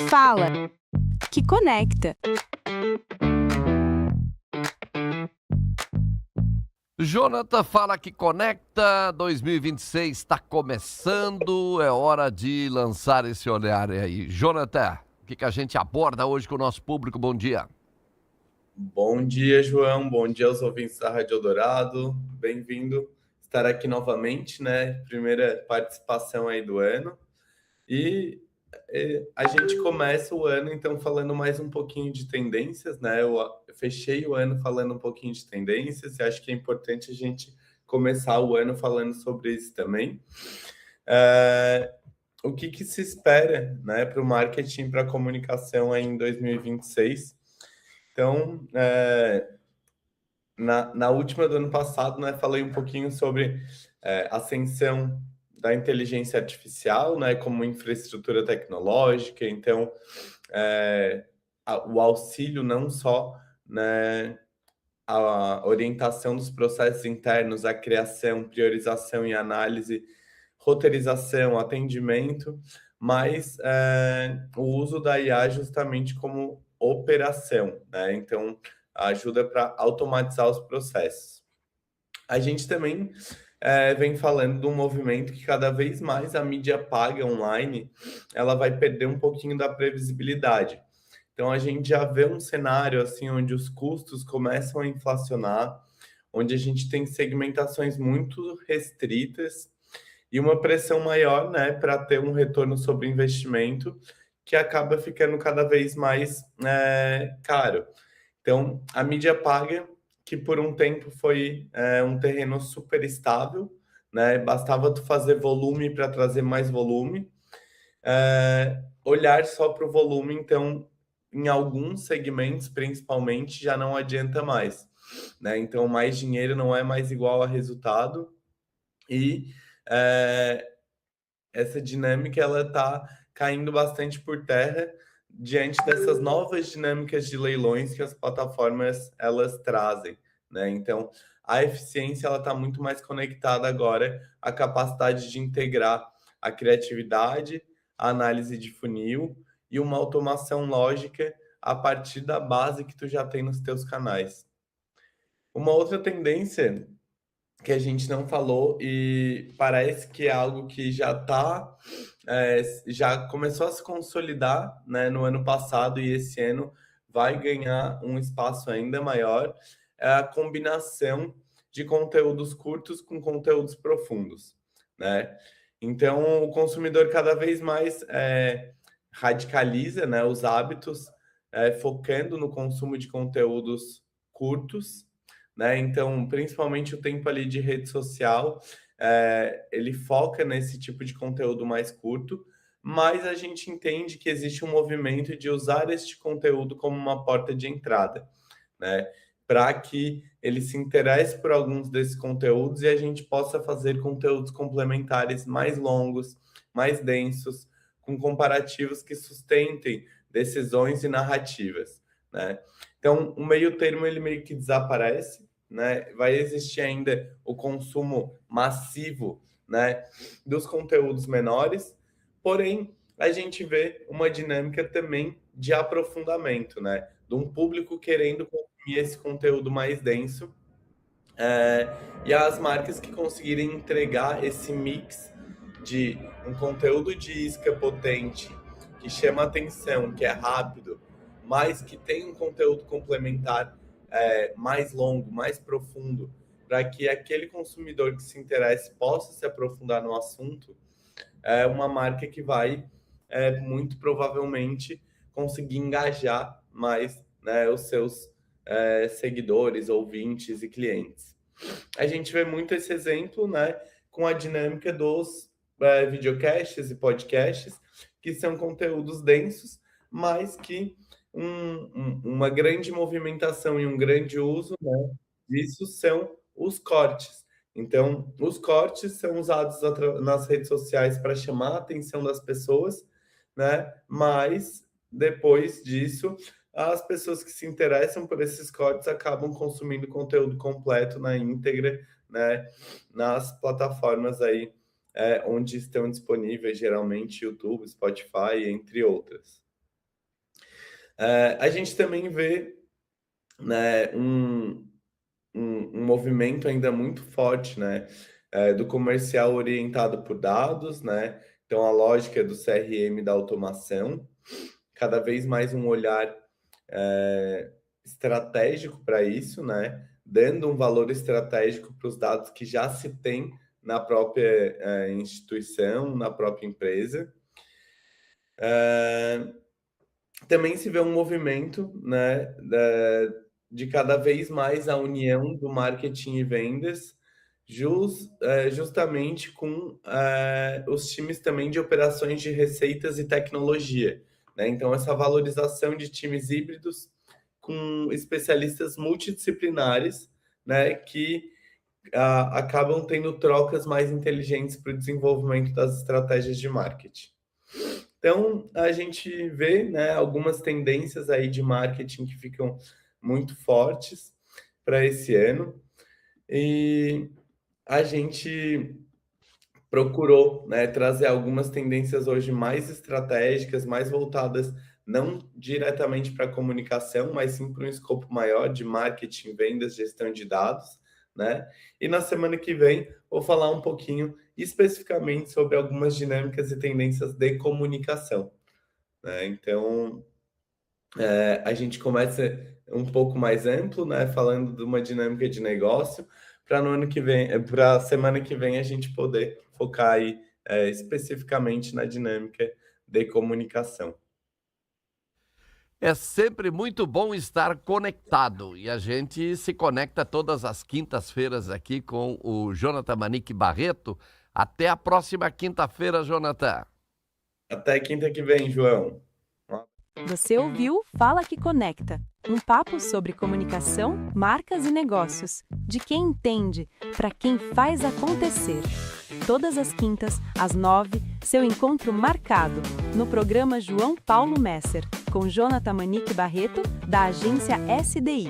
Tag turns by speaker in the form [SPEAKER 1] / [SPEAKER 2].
[SPEAKER 1] Fala, que conecta.
[SPEAKER 2] Jonathan fala que conecta, 2026 está começando, é hora de lançar esse olhar aí. Jonathan, o que a gente aborda hoje com o nosso público? Bom dia.
[SPEAKER 3] Bom dia, João. Bom dia aos ouvintes da Rádio Eldorado. Bem-vindo estar aqui novamente, né? Primeira participação aí do ano. E a gente começa o ano, então, falando mais um pouquinho de tendências, né? Eu fechei o ano falando um pouquinho de tendências e acho que é importante a gente começar o ano falando sobre isso também. O que se espera, né, para o marketing, para a comunicação aí em 2026? Então, na última do ano passado, né, falei um pouquinho sobre a ascensão da inteligência artificial, né, como infraestrutura tecnológica. Então, o auxílio não só, né, a orientação dos processos internos, a criação, priorização e análise, roteirização, atendimento, mas o uso da IA justamente como operação, né? Então, ajuda para automatizar os processos. A gente também vem falando de um movimento que cada vez mais a mídia paga online, ela vai perder um pouquinho da previsibilidade. Então a gente já vê um cenário assim onde os custos começam a inflacionar, onde a gente tem segmentações muito restritas e uma pressão maior, né, para ter um retorno sobre investimento que acaba ficando cada vez mais caro. Então, a mídia paga, que por um tempo foi um terreno super estável, né? Bastava tu fazer volume para trazer mais volume. Olhar só para o volume, então, em alguns segmentos, principalmente, já não adianta mais, né? Então, mais dinheiro não é mais igual a resultado e essa dinâmica ela está caindo bastante por terra diante dessas novas dinâmicas de leilões que as plataformas elas trazem, né? Então, a eficiência ela está muito mais conectada agora à capacidade de integrar a criatividade, a análise de funil e uma automação lógica a partir da base que tu já tem nos teus canais. Uma outra tendência que a gente não falou e parece que é algo que já começou a se consolidar, né, no ano passado e esse ano vai ganhar um espaço ainda maior, é a combinação de conteúdos curtos com conteúdos profundos, né? Então, o consumidor cada vez mais radicaliza, né, os hábitos, focando no consumo de conteúdos curtos, né? Então, principalmente o tempo ali de rede social, ele foca nesse tipo de conteúdo mais curto, mas a gente entende que existe um movimento de usar este conteúdo como uma porta de entrada, né? Para que ele se interesse por alguns desses conteúdos e a gente possa fazer conteúdos complementares mais longos, mais densos, com comparativos que sustentem decisões e narrativas, né? Então, o meio termo ele meio que desaparece, né? Vai existir ainda o consumo massivo, né, dos conteúdos menores, porém a gente vê uma dinâmica também de aprofundamento, né, de um público querendo consumir esse conteúdo mais denso, e as marcas que conseguirem entregar esse mix de um conteúdo de isca potente, que chama atenção, que é rápido, mas que tem um conteúdo complementar mais longo, mais profundo, para que aquele consumidor que se interesse possa se aprofundar no assunto, é uma marca que vai muito provavelmente conseguir engajar mais, né, os seus seguidores, ouvintes e clientes. A gente vê muito esse exemplo, né, com a dinâmica dos videocasts e podcasts, que são conteúdos densos, mas que uma grande movimentação e um grande uso, né, disso são os cortes. Então, os cortes são usados nas redes sociais para chamar a atenção das pessoas, né? Mas depois disso, as pessoas que se interessam por esses cortes acabam consumindo conteúdo completo na íntegra, né? Nas plataformas aí onde estão disponíveis, geralmente YouTube, Spotify, entre outras. A gente também vê, né, um movimento ainda muito forte, né, do comercial orientado por dados, né? Então a lógica do CRM da automação, cada vez mais um olhar estratégico para isso, né? Dando um valor estratégico para os dados que já se tem na própria instituição, na própria empresa. Também se vê um movimento, né, de cada vez mais a união do marketing e vendas, justamente com os times também de operações de receitas e tecnologia, né? Então, essa valorização de times híbridos com especialistas multidisciplinares, né, que acabam tendo trocas mais inteligentes para o desenvolvimento das estratégias de marketing. Então, a gente vê, né, algumas tendências aí de marketing que ficam muito fortes para esse ano. E a gente procurou, né, trazer algumas tendências hoje mais estratégicas, mais voltadas não diretamente para a comunicação, mas sim para um escopo maior de marketing, vendas, gestão de dados, né? E na semana que vem vou falar um pouquinho especificamente sobre algumas dinâmicas e tendências de comunicação, né? Então, a gente começa um pouco mais amplo, né, falando de uma dinâmica de negócio, para no ano que vem, para a semana que vem a gente poder focar aí especificamente na dinâmica de comunicação.
[SPEAKER 2] É sempre muito bom estar conectado e a gente se conecta todas as quintas-feiras aqui com o Jonathan Manique Barreto. Até a próxima quinta-feira, Jonathan.
[SPEAKER 3] Até quinta que vem, João.
[SPEAKER 1] Você ouviu Fala que Conecta, um papo sobre comunicação, marcas e negócios, de quem entende, para quem faz acontecer. Todas as quintas, às 9h, seu encontro marcado, no programa João Paulo Messer, com Jonathan Manique Barreto, da agência SDI.